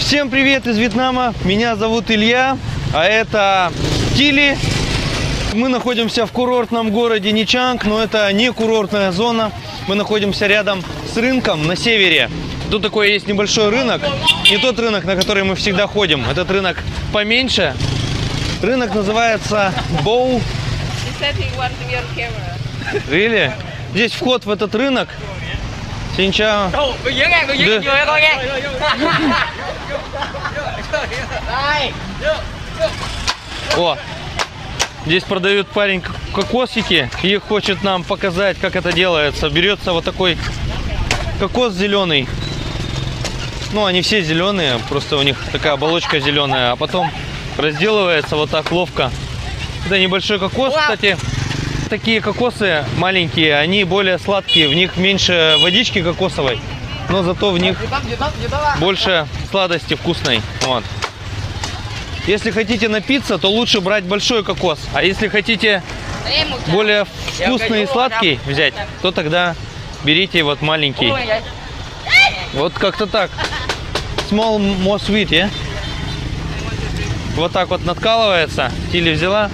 Всем привет из Вьетнама, меня зовут Илья, а это Тили. Мы находимся в курортном городе Nha Trang, но это не курортная зона. Мы находимся рядом с рынком на севере. Тут такой есть небольшой рынок, не тот рынок, на который мы всегда ходим. Этот рынок поменьше. Рынок называется Боу. Really? Здесь вход в этот рынок. Синчао. О, здесь продают парень кокосики и хочет нам показать, как это делается. Берется вот такой кокос зеленый. Ну, они все зеленые, просто у них такая оболочка зеленая, а потом разделывается вот так ловко. Это небольшой кокос, кстати. Такие кокосы маленькие, они более сладкие, в них меньше водички кокосовой, но зато в них больше сладости вкусной. Вот. Если хотите напиться, то лучше брать большой кокос, а если хотите более вкусный и сладкий взять, то тогда берите вот маленький. Вот как-то так. Small more sweet, yeah? Вот так вот надкалывается. Тили взяла.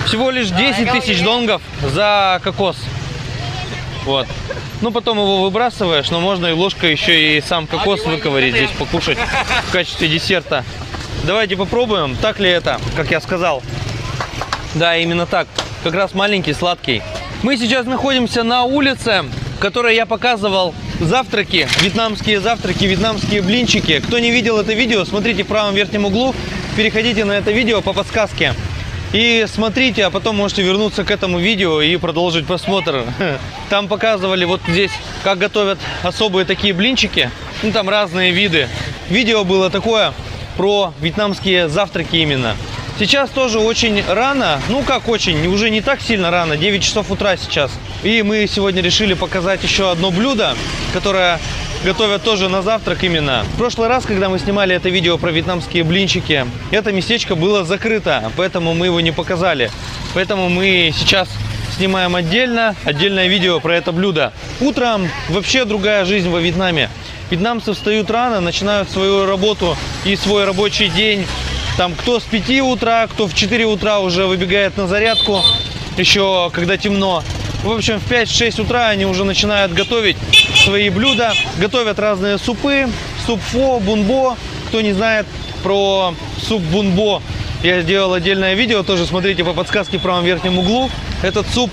Всего лишь 10 тысяч донгов за кокос. Вот. Ну, потом его выбрасываешь, но можно и ложкой еще и сам кокос выковырить здесь, покушать в качестве десерта. Давайте попробуем, так ли это, как я сказал. Да, именно так. Как раз маленький, сладкий. Мы сейчас находимся на улице, в которой я показывал завтраки, вьетнамские блинчики. Кто не видел это видео, смотрите в правом верхнем углу, переходите на это видео по подсказке. И смотрите, а потом можете вернуться к этому видео и продолжить просмотр. Там показывали вот здесь, как готовят особые такие блинчики. Ну, там разные виды. Видео было такое про вьетнамские завтраки именно. Сейчас тоже очень рано, ну как очень, уже не так сильно рано, 9 часов утра сейчас. И мы сегодня решили показать еще одно блюдо, которое готовят тоже на завтрак именно. В прошлый раз, когда мы снимали это видео про вьетнамские блинчики, это местечко было закрыто, поэтому мы его не показали. Поэтому мы сейчас снимаем отдельное видео про это блюдо. Утром вообще другая жизнь во Вьетнаме. Вьетнамцы встают рано, начинают свою работу и свой рабочий день. Там кто с 5 утра, кто в 4 утра уже выбегает на зарядку, еще когда темно. В общем, в 5-6 утра они уже начинают готовить свои блюда. Готовят разные супы, суп фо, бунбо. Кто не знает про суп бунбо, я сделал отдельное видео, тоже смотрите по подсказке в правом верхнем углу. Этот суп,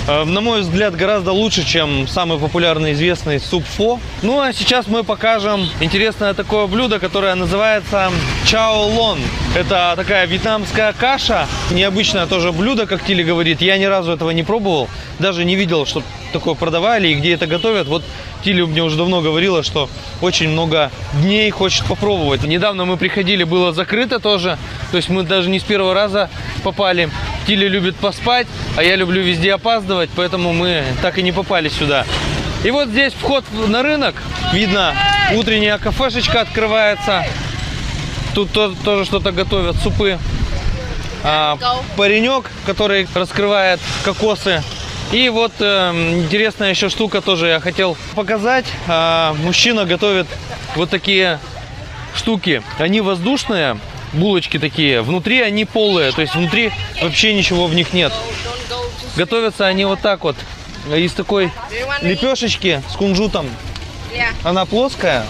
на мой взгляд, гораздо лучше, чем самый популярный известный суп фо. Ну а сейчас мы покажем интересное такое блюдо, которое называется чао лон. Это такая вьетнамская каша, необычное тоже блюдо, как Тили говорит. Я ни разу этого не пробовал, даже не видел, что такое продавали и где это готовят. Вот Тили мне уже давно говорила, что очень много дней хочет попробовать. Недавно мы приходили, было закрыто тоже, то есть мы даже не с первого раза попали. Тили любит поспать, а я люблю везде опаздывать, поэтому мы так и не попали сюда. И вот здесь вход на рынок, видно, утренняя кафешечка открывается. Тут тоже что-то готовят, супы. Паренек, который раскрывает кокосы. И вот интересная еще штука тоже я хотел показать. Мужчина готовит вот такие штуки. Они воздушные, булочки такие. Внутри они полые, то есть внутри вообще ничего в них нет. Готовятся они вот так вот. Из такой лепешечки с кунжутом. Она плоская.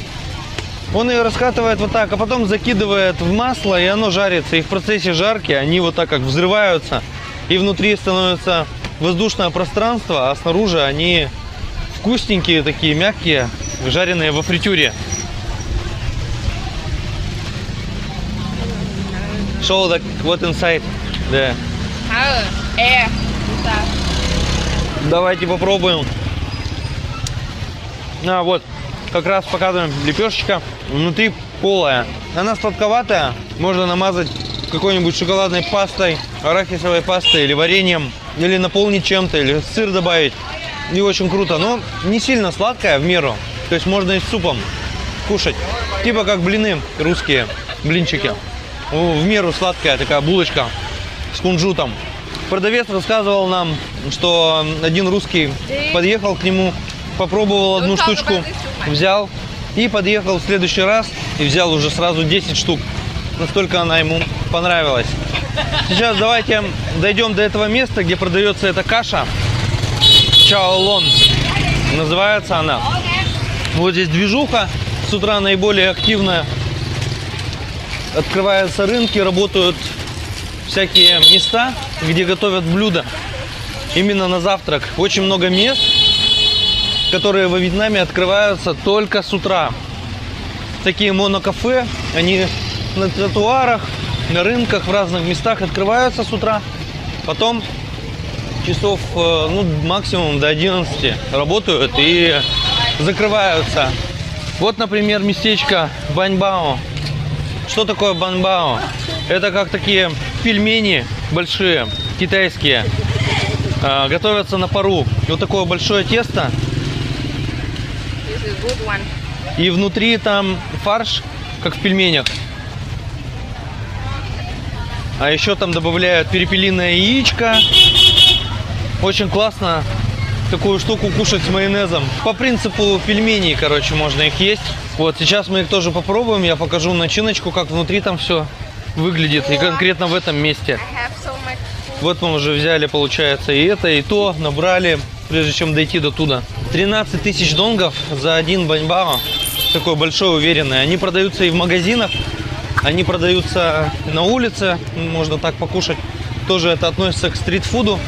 Он ее раскатывает вот так, а потом закидывает в масло, и оно жарится. И в процессе жарки они вот так как взрываются. И внутри становится воздушное пространство, а снаружи они вкусненькие, такие мягкие, жареные во фритюре. Show what inside. Да. Давайте попробуем. Вот, как раз показываем лепешечка. Внутри полая. Она сладковатая. Можно намазать какой-нибудь шоколадной пастой, арахисовой пастой или вареньем. Или наполнить чем-то, или сыр добавить. И очень круто. Но не сильно сладкая, в меру. То есть можно и с супом кушать. Типа как блины русские, блинчики. В меру сладкая такая булочка с кунжутом. Продавец рассказывал нам, что один русский подъехал к нему, попробовал одну штучку, взял И подъехал в следующий раз и взял уже сразу 10 штук. Настолько она ему понравилась. Сейчас давайте дойдем до этого места, где продается эта каша. Чаолон называется она. Вот здесь движуха. С утра наиболее активная. Открываются рынки, работают всякие места, где готовят блюда. Именно на завтрак. Очень много мест, которые во Вьетнаме открываются только с утра. Такие монокафе, они на тротуарах, на рынках, в разных местах открываются с утра. Потом часов, ну, максимум до 11 работают и закрываются. Вот, например, местечко Баньбао. Что такое Баньбао? Это как такие пельмени большие, китайские. Готовятся на пару. Вот такое большое тесто. И внутри там фарш, как в пельменях. А еще там добавляют перепелиное яичко. Очень классно такую штуку кушать с майонезом. По принципу пельменей, короче, можно их есть. Вот, сейчас мы их тоже попробуем. Я покажу начиночку, как внутри там все выглядит. И конкретно в этом месте. Вот мы уже взяли, получается, и это, и то. Набрали, прежде чем дойти до туда. 13 тысяч донгов за один баньбао. Такой большой, уверенный. Они продаются и в магазинах. Они продаются на улице. Можно так покушать. Тоже это относится к стритфуду.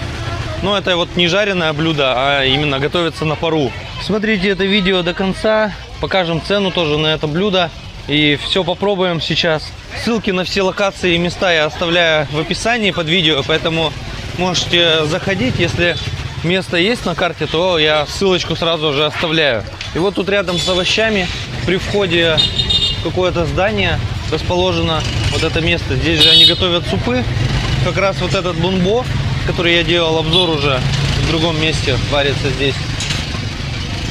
Но это вот не жареное блюдо, а именно готовится на пару. Смотрите это видео до конца. Покажем цену тоже на это блюдо. И все попробуем сейчас. Ссылки на все локации и места я оставляю в описании под видео. Поэтому можете заходить. Если место есть на карте, то я ссылочку сразу же оставляю. И вот тут рядом с овощами при входе в какое-то здание расположено вот это место. Здесь же они готовят супы. Как раз вот этот бунбо, который я делал обзор уже в другом месте, варится здесь.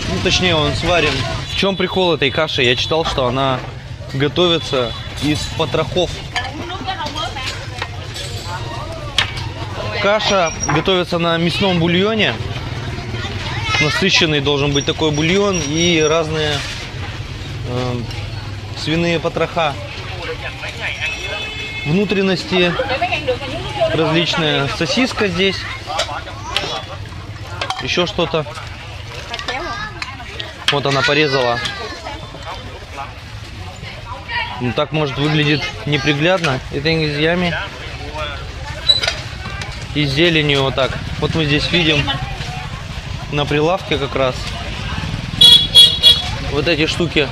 Ну, точнее, он сварен. В чем прикол этой каши? Я читал, что она готовится из потрохов. Каша готовится на мясном бульоне. Насыщенный должен быть такой бульон и разные свиные потроха. Внутренности различные. Сосиска здесь. Еще что-то. Вот она порезала. Ну, так может выглядит неприглядно. Это из ями. И с зеленью вот так. Вот мы здесь видим на прилавке как раз вот эти штуки,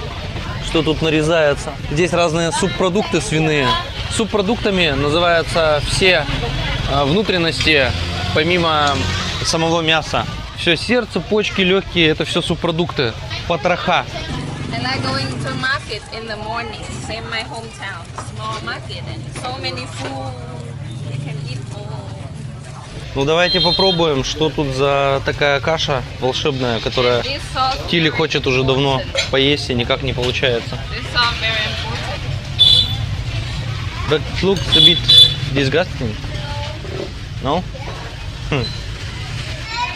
что тут нарезается. Здесь разные субпродукты свиные. Субпродуктами называются все внутренности, помимо самого мяса. Все сердце, почки, легкие, это все субпродукты, потроха. Ну давайте попробуем, что тут за такая каша волшебная, которая Тилли хочет уже давно поесть и никак не получается. That looks a bit disgusting. No?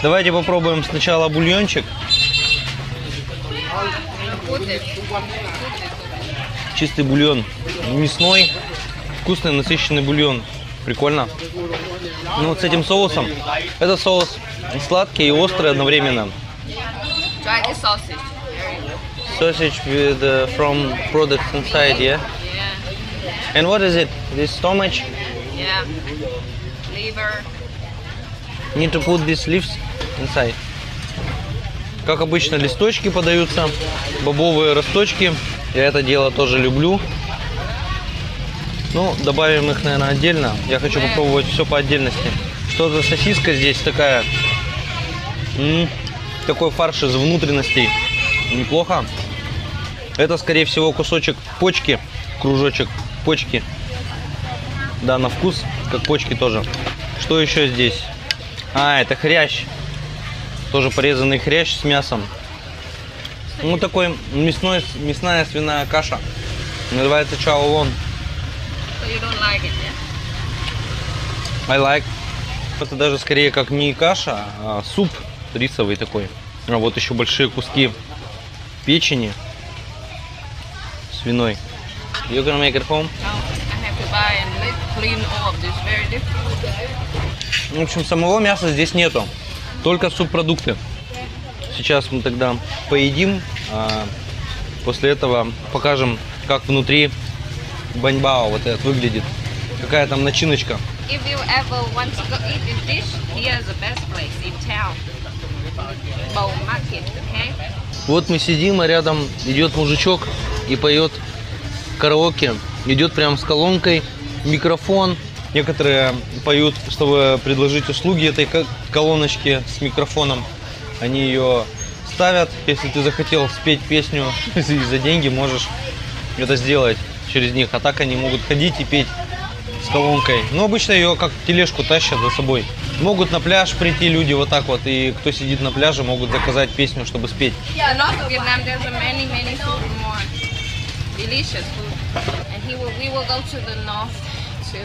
Давайте попробуем сначала бульончик. Чистый бульон, мясной, вкусный насыщенный бульон. Прикольно. Ну вот с этим соусом. Это соус сладкий и острый одновременно. Sausage with from products inside, yeah? And what is it? This stomach? Yeah. Liver. Need to put these leaves inside. Как обычно, листочки подаются, бобовые росточки. Я это дело тоже люблю. Ну, добавим их, наверное, отдельно. Я хочу попробовать все по отдельности. Что за сосиска здесь такая? Такой фарш из внутренностей. Неплохо. Это, скорее всего, кусочек почки, кружочек почки. Да, на вкус, как почки тоже. Что еще здесь? А, это хрящ. Тоже порезанный хрящ с мясом. Ну, такой мясная свиная каша. Называется чаолон. So you don't like it, yeah? I like. Это даже скорее как не каша, а суп рисовый такой. А вот еще большие куски печени. свиной. You're gonna make it home? No, I have to buy and clean all of this. Very difficult. В общем, самого мяса здесь нету, только субпродукты. Сейчас мы тогда поедим, а после этого покажем, как внутри баньбао вот этот выглядит. Какая там начиночка. If you ever want to go eat this dish, here's the best place in town. Bowl Market, okay? Вот мы сидим, а рядом идет мужичок и поет караоке. Идет прям с колонкой, микрофон. Некоторые поют, чтобы предложить услуги этой колоночки с микрофоном. Они ее ставят. Если ты захотел спеть песню и за деньги, можешь это сделать через них. А так они могут ходить и петь с колонкой. Но обычно ее как тележку тащат за собой. Могут на пляж прийти люди вот так вот. И кто сидит на пляже, могут заказать песню, чтобы спеть. In North Vietnam, there's many food more delicious food. And we will go to the north to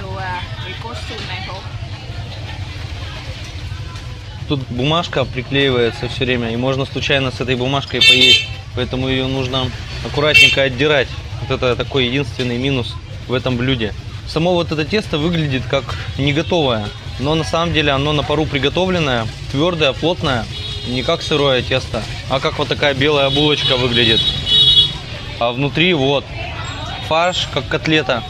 Rikosu Neho. Тут бумажка приклеивается все время, и можно случайно с этой бумажкой поесть. Поэтому ее нужно аккуратненько отдирать. Вот это такой единственный минус в этом блюде. Само вот это тесто выглядит как не готовое, но на самом деле оно на пару приготовленное, твердое, плотное, не как сырое тесто, а как вот такая белая булочка выглядит. А внутри вот фарш, как котлета,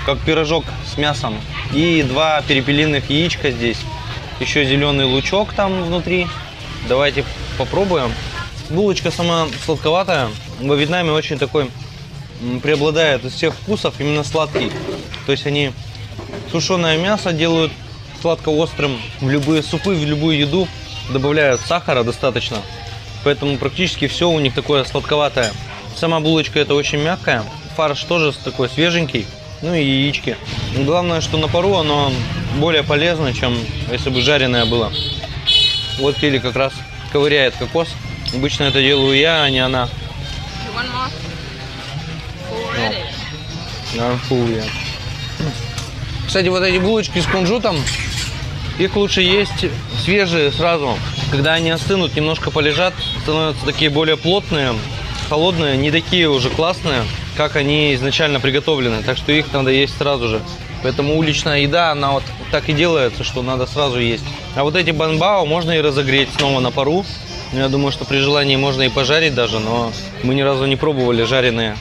как пирожок с мясом. И 2 перепелиных яичка здесь. Еще зеленый лучок там внутри. Давайте попробуем. Булочка сама сладковатая. Во Вьетнаме очень такой преобладает из всех вкусов именно сладкий. То есть они сушеное мясо делают сладко-острым. В любые супы, в любую еду добавляют сахара достаточно. Поэтому практически все у них такое сладковатое. Сама булочка это очень мягкая. Фарш тоже такой свеженький. Ну и яички. Но главное, что на пару оно более полезно, чем если бы жареное было. Вот Келли как раз ковыряет кокос. Обычно это делаю я, а не она. You want more? Full ready. I'm full, yeah. Кстати, вот эти булочки с кунжутом, их лучше есть свежие сразу. Когда они остынут, немножко полежат, становятся такие более плотные, холодные, не такие уже классные, как они изначально приготовлены. Так что их надо есть сразу же. Поэтому уличная еда, она вот так и делается, что надо сразу есть. А вот эти банбао можно и разогреть снова на пару. Я думаю, что при желании можно и пожарить даже, но мы ни разу не пробовали жареные.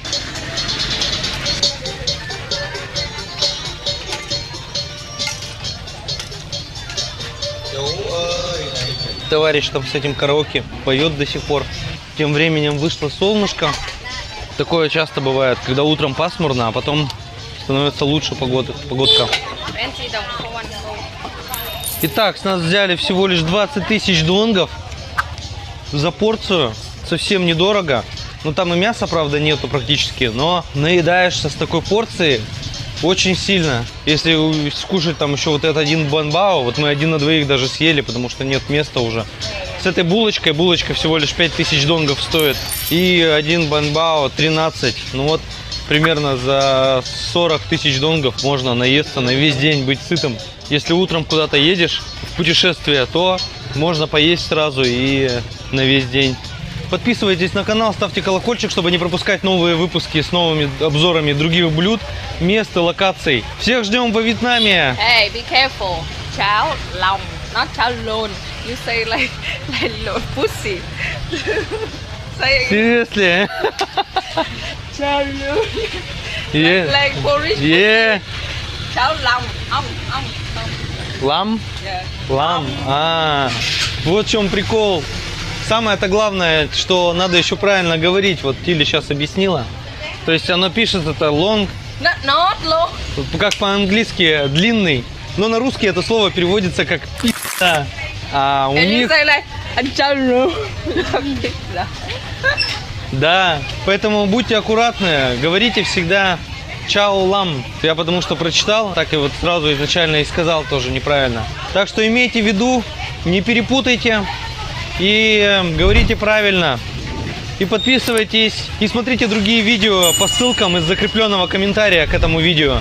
Товарищ там с этим караоке поет до сих пор. Тем временем вышло солнышко. Такое часто бывает, когда утром пасмурно, а потом становится лучше погодка. Итак, с нас взяли всего лишь 20 тысяч донгов за порцию. Совсем недорого. Ну там и мяса, правда, нету практически, но наедаешься с такой порцией очень сильно. Если скушать там еще вот этот один банбао, вот мы 1 на 2 даже съели, потому что нет места уже. С этой булочкой, булочка всего лишь 5000 донгов стоит. И 1 банбао 13. Ну вот примерно за 40 тысяч донгов можно наесться, на весь день быть сытым. Если утром куда-то едешь в путешествие, то можно поесть сразу и на весь день. Подписывайтесь на канал, ставьте колокольчик, чтобы не пропускать новые выпуски с новыми обзорами других блюд, мест и локаций. Всех ждем во Вьетнаме! Hey, be careful. Chao long, not chao lon. You say like pussy. Say again. Seriously? Chao lon. Yeah. Like Polish. Yeah. Chao long. Лам? Yeah. Лам. Вот в чем прикол. Самое-то главное, что надо еще правильно говорить. Вот Тилли сейчас объяснила. То есть оно пишет это long. Not long. Как по-английски длинный. Но на русский это слово переводится как пи***а. А у And них... you say like chao long. Да, поэтому будьте аккуратны. Говорите всегда чао лам. Я потому что прочитал, так и вот сразу изначально и сказал тоже неправильно. Так что имейте в виду, не перепутайте. И говорите правильно. И подписывайтесь. И смотрите другие видео по ссылкам из закрепленного комментария к этому видео.